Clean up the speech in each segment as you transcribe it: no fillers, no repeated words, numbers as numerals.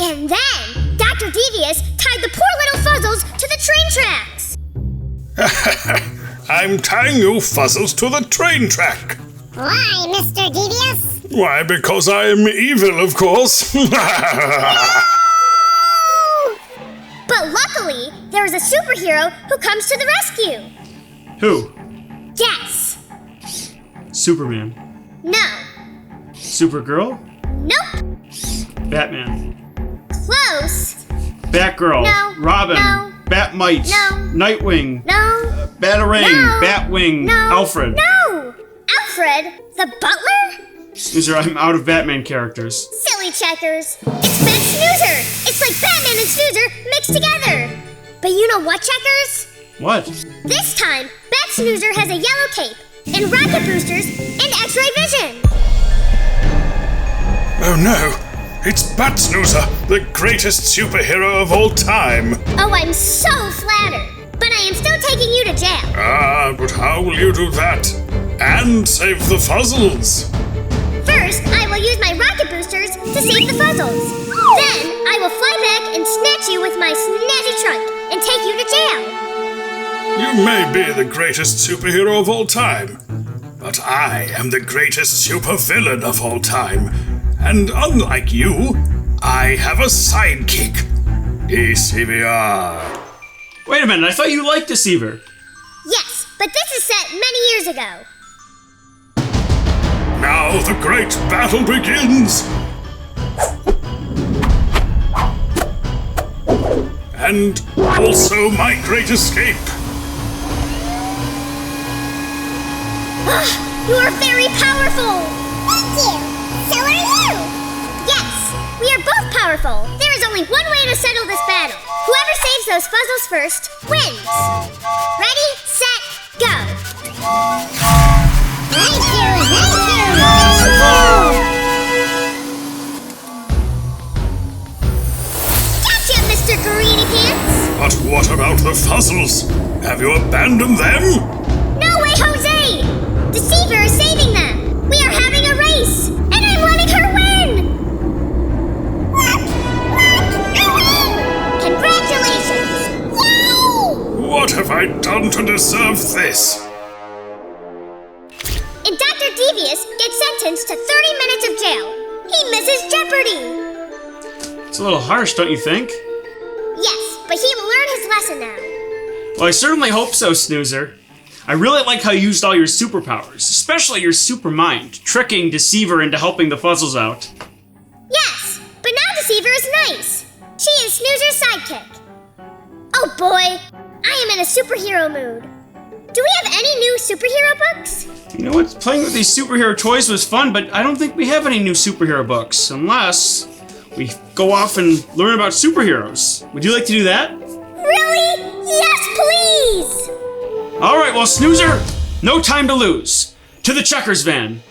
And then Dr. Devious tied the poor little Fuzzles to the train tracks. I'm tying you Fuzzles to the train track. Why, Mr. Devious? Why, because I am evil, of course. But luckily, there is a superhero who comes to the rescue. Who? Guess. Superman. No. Supergirl? Nope. Batman. Close. Batgirl. No. Robin. No. Batmite. No. Nightwing. No. Batarang. No. Batwing. No. Alfred. No. Alfred? The butler? Snoozer, I'm out of Batman characters. Silly checkers. It's Ben Snoozer. It's like Batman and Snoozer mixed together. But you know what, checkers? What? This time, Bat Snoozer has a yellow cape, and rocket boosters, and X-ray vision. Oh no, it's Bat Snoozer, the greatest superhero of all time. Oh, I'm so flattered. But I am still taking you to jail. But how will you do that? And save the Fuzzles? First, I will use my rocket boosters to save the Fuzzles. Then, I will fly back and snatch you with my snazzy trunk and take you to jail. You may be the greatest superhero of all time, but I am the greatest supervillain of all time. And unlike you, I have a sidekick. Deceiver. Wait a minute, I thought you liked Deceiver. Yes, but this is set many years ago. Now the great battle begins! And also my great escape. You are very powerful! Thank you! So are you! Yes, we are both powerful. There is only one way to settle this battle. Whoever saves those Fuzzles first wins. Ready, set, go! Thank you! Gotcha, Mr. Greeny Pants! But what about the Fuzzles? Have you abandoned them? No way, Jose! Deceiver is saving them! We are having a race! And I'm letting her win! Congratulations! Yay! What have I done to deserve this? And Dr. Devious gets sentenced to 30 minutes of jail. He misses Jeopardy! It's a little harsh, don't you think? Yes, but he will learn his lesson now. Well, I certainly hope so, Snoozer. I really like how you used all your superpowers, especially your super mind, tricking Deceiver into helping the Fuzzles out. Yes, but now Deceiver is nice. She is Snoozer's sidekick. Oh boy, I am in a superhero mood. Do we have any new superhero books? You know what? Playing with these superhero toys was fun, but I don't think we have any new superhero books, unless we go off and learn about superheroes. Would you like to do that? Really? Yes, please! All right, well, Snoozer, no time to lose. To the checkers van.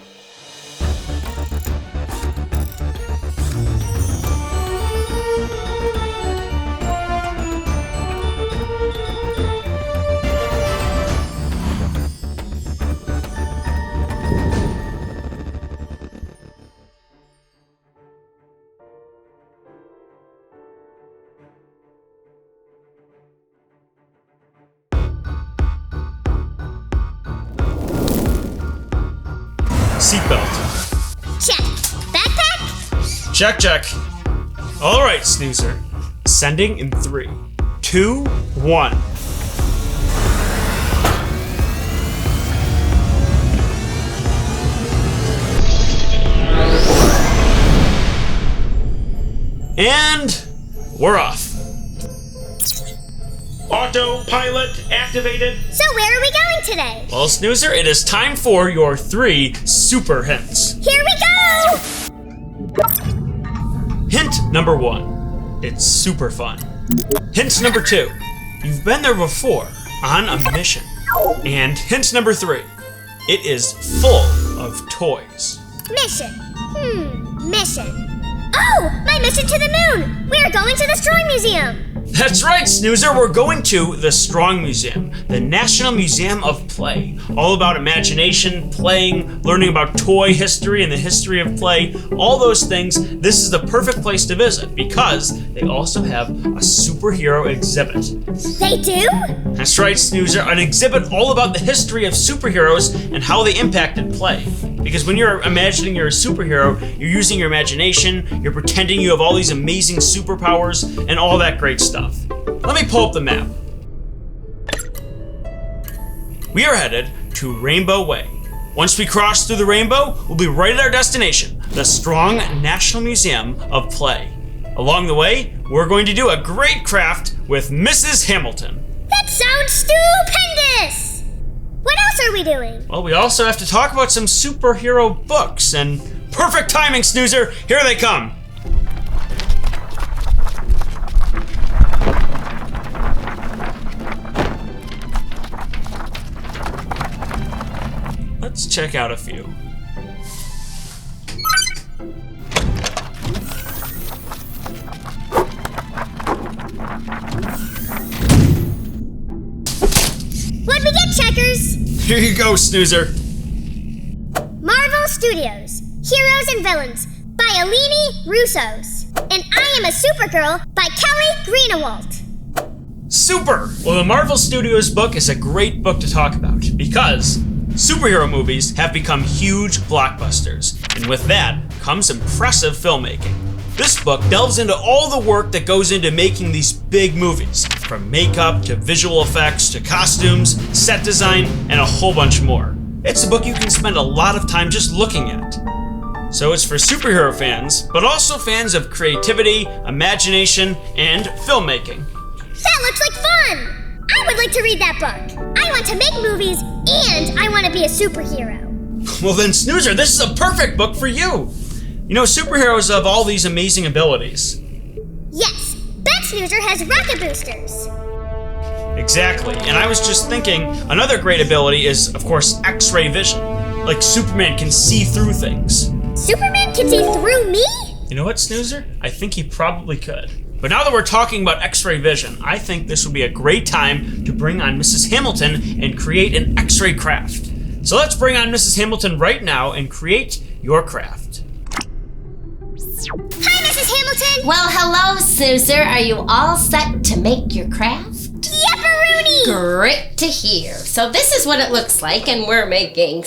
Seatbelt. Check. Backpack? Check. All right, Snoozer. Sending in 3, 2, 1. And we're off. Autopilot activated. So where are we going today? Well, Snoozer, it is time for your 3 super hints. Here we go! Hint number 1, it's super fun. Hint number 2, you've been there before on a mission. And hint number 3, it is full of toys. Mission. Mission. Oh, my mission to the moon! We are going to the Destroy Museum! That's right, Snoozer. We're going to the Strong Museum, the National Museum of Play. All about imagination, playing, learning about toy history and the history of play, all those things. This is the perfect place to visit because they also have a superhero exhibit. They do? That's right, Snoozer. An exhibit all about the history of superheroes and how they impacted play. Because when you're imagining you're a superhero, you're using your imagination, you're pretending you have all these amazing superpowers, and all that great stuff. Let me pull up the map. We are headed to Rainbow Way. Once we cross through the rainbow, we'll be right at our destination, the Strong National Museum of Play. Along the way, we're going to do a great craft with Mrs. Hamilton. That sounds stupendous! What else are we doing? Well, we also have to talk about some superhero books, and perfect timing, Snoozer! Here they come! Let's check out a few. What'd we get, Checkers? Here you go, Snoozer. Marvel Studios, Heroes and Villains by Eleni, Roussos. And I Am a Supergirl by Kelly Greenawalt. Super! Well, the Marvel Studios book is a great book to talk about because superhero movies have become huge blockbusters, and with that comes impressive filmmaking. This book delves into all the work that goes into making these big movies, from makeup to visual effects to costumes, set design, and a whole bunch more. It's a book you can spend a lot of time just looking at. So it's for superhero fans, but also fans of creativity, imagination, and filmmaking. That looks like fun! I would like to read that book. I want to make movies, and I want to be a superhero. Well then, Snoozer, this is a perfect book for you! You know, superheroes have all these amazing abilities. Yes, Bet Snoozer has rocket boosters. Exactly, and I was just thinking, another great ability is, of course, X-ray vision. Like Superman can see through things. Superman can see through me? You know what, Snoozer? I think he probably could. But now that we're talking about X-ray vision, I think this would be a great time to bring on Mrs. Hamilton and create an X-ray craft. So let's bring on Mrs. Hamilton right now and create your craft. Hi, Mrs. Hamilton! Well, hello, Snoozer. Are you all set to make your craft? Yepperoonie! Great to hear. So this is what it looks like, and we're making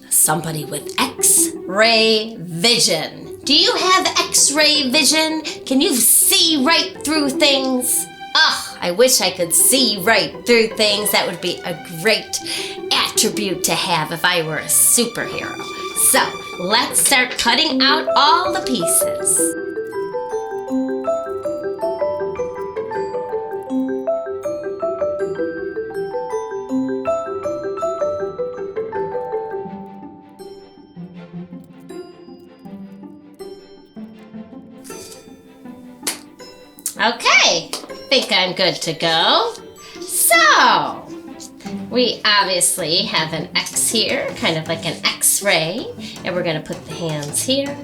somebody with X-ray vision. Do you have X-ray vision? Can you see right through things? Oh, I wish I could see right through things. That would be a great attribute to have if I were a superhero. So, let's start cutting out all the pieces. Okay, think I'm good to go. So, we obviously have an X here, kind of like an X-ray, and we're gonna put the hands here,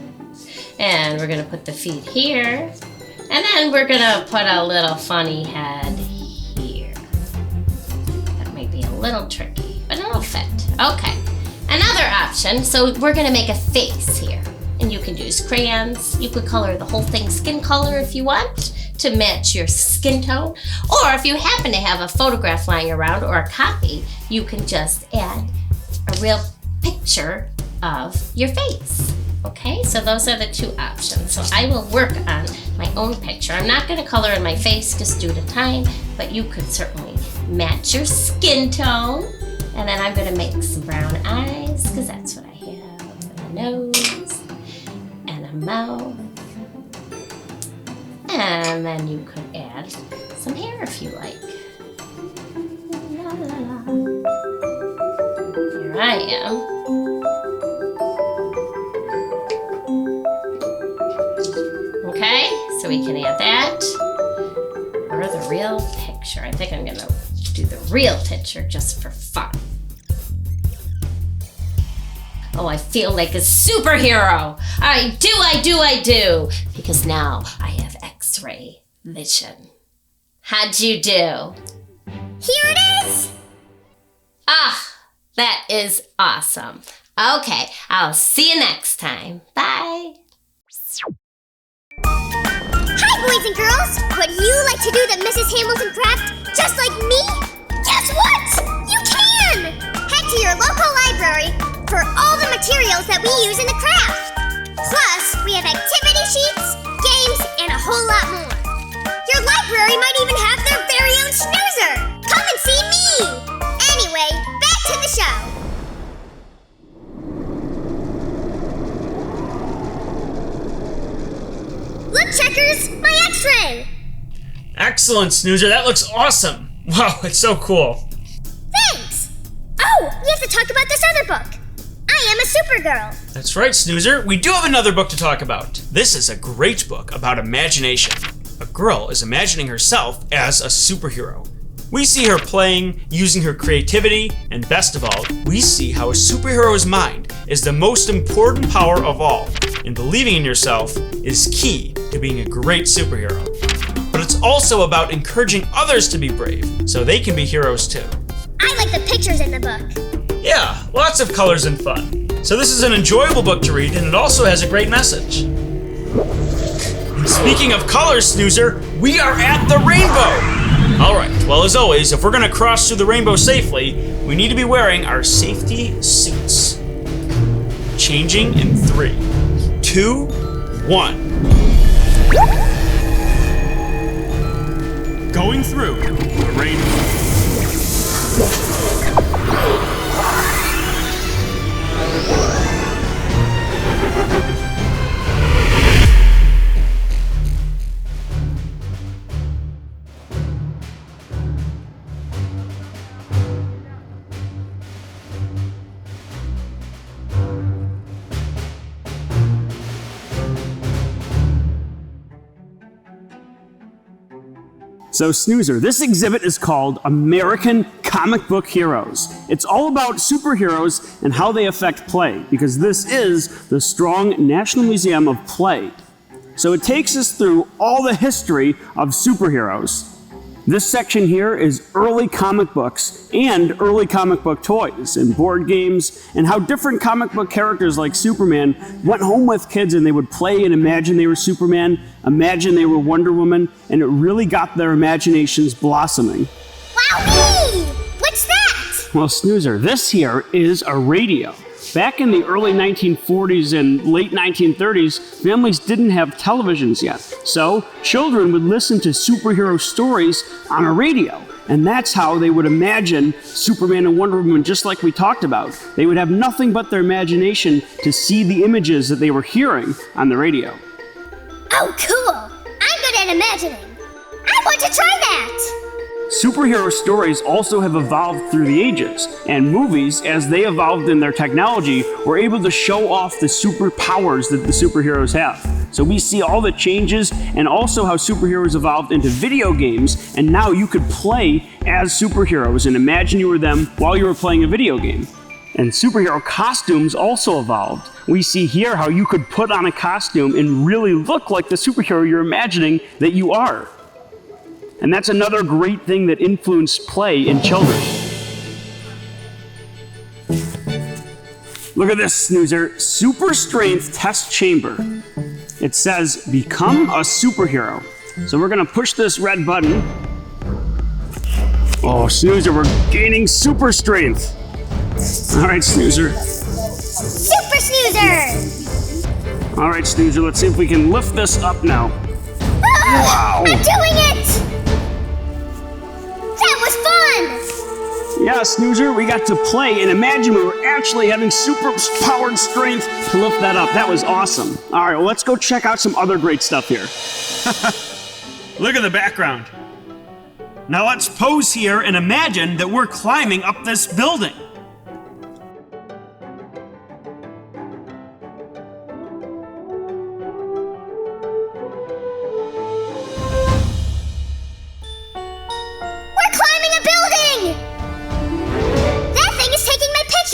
and we're gonna put the feet here, and then we're gonna put a little funny head here. That might be a little tricky, but it'll fit. Okay, another option, so we're gonna make a face here, and you can use crayons. You could color the whole thing skin color if you want, to match your skin tone, or if you happen to have a photograph lying around or a copy, you can just add a real picture of your face. Okay, so those are the two options. So I will work on my own picture. I'm not going to color in my face just due to time, but you could certainly match your skin tone. And then I'm going to make some brown eyes, because that's what I have, and a nose, and a mouth. And then you could add some hair if you like. La, la, la. Here I am. Okay, so we can add that. Or the real picture. I think I'm gonna do the real picture just for fun. Oh, I feel like a superhero. I do. Because now I have X-ray vision. How'd you do? Here it is! Ah, that is awesome. Okay, I'll see you next time. Bye. Hi, boys and girls! Would you like to do the Mrs. Hamilton craft just like me? Guess what? You can! Head to your local library for all the materials that we use in the craft. Plus, we have activity sheets, games, and a whole lot more. Your library might even have their very own snoozer. Come and see me! Anyway, back to the show. Look, Checkers, my X-ray! Excellent, Snoozer. That looks awesome. Wow, it's so cool. Thanks! Oh, we have to talk about this other book. I am a Supergirl. That's right, Snoozer. We do have another book to talk about. This is a great book about imagination. A girl is imagining herself as a superhero. We see her playing, using her creativity, and best of all, we see how a superhero's mind is the most important power of all, and believing in yourself is key to being a great superhero. But it's also about encouraging others to be brave, so they can be heroes too. I like the pictures in the book. Yeah, lots of colors and fun. So this is an enjoyable book to read, and it also has a great message. And speaking of colors, Snoozer, we are at the rainbow! Alright, well as always, if we're gonna cross through the rainbow safely, we need to be wearing our safety suits. Changing in 3, 2, 1. Going through the rainbow. So Snoozer, this exhibit is called American Comic Book Heroes. It's all about superheroes and how they affect play, because this is the Strong National Museum of Play. So it takes us through all the history of superheroes. This section here is early comic books and early comic book toys and board games, and how different comic book characters like Superman went home with kids and they would play and imagine they were Superman, imagine they were Wonder Woman, and it really got their imaginations blossoming. Wowee! What's that? Well, Snoozer, this here is a radio. Back in the early 1940s and late 1930s, families didn't have televisions yet. So children would listen to superhero stories on a radio. And that's how they would imagine Superman and Wonder Woman, just like we talked about. They would have nothing but their imagination to see the images that they were hearing on the radio. Oh, cool! I'm good at imagining. I want to try that! Superhero stories also have evolved through the ages, and movies, as they evolved in their technology, were able to show off the superpowers that the superheroes have. So we see all the changes, and also how superheroes evolved into video games, and now you could play as superheroes and imagine you were them while you were playing a video game. And superhero costumes also evolved. We see here how you could put on a costume and really look like the superhero you're imagining that you are. And that's another great thing that influenced play in children. Look at this, Snoozer. Super Strength Test Chamber. It says, become a superhero. So we're gonna push this red button. Oh, Snoozer, we're gaining super strength. All right, Snoozer. Super Snoozer! All right, Snoozer, let's see if we can lift this up now. Ah, Wow. I'm doing it! That was fun! Yeah, Snoozer, we got to play and imagine we were actually having super powered strength to lift that up. That was awesome. All right, well, let's go check out some other great stuff here. Look at the background. Now let's pose here and imagine that we're climbing up this building.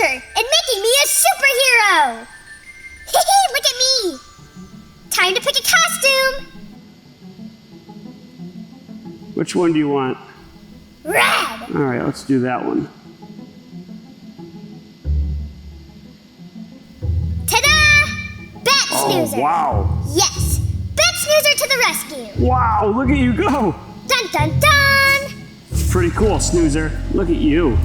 And making me a superhero! Look at me! Time to pick a costume! Which one do you want? Red! Alright, let's do that one. Ta-da! Bat Snoozer! Oh, wow. Yes! Bat Snoozer to the rescue! Wow, look at you go! Dun dun dun! Pretty cool, Snoozer. Look at you.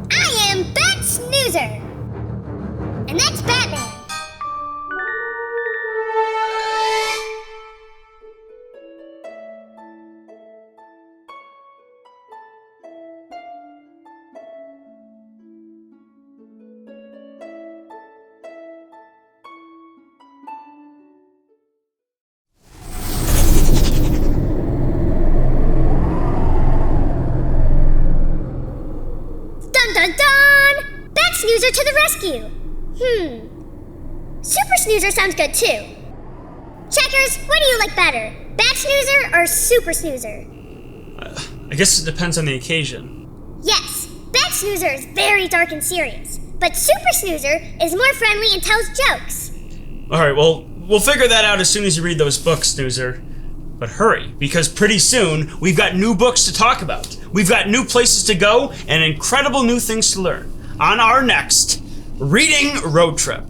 I am Bat Snoozer! And that's Batman! Dun dun dun! Bat Snoozer to the rescue! Super Snoozer sounds good too. Checkers, what do you like better? Bat Snoozer or Super Snoozer? I guess it depends on the occasion. Yes, Bat Snoozer is very dark and serious, but Super Snoozer is more friendly and tells jokes. Alright, well, we'll figure that out as soon as you read those books, Snoozer. But hurry, because pretty soon, we've got new books to talk about. We've got new places to go and incredible new things to learn on our next Reading Road Trip.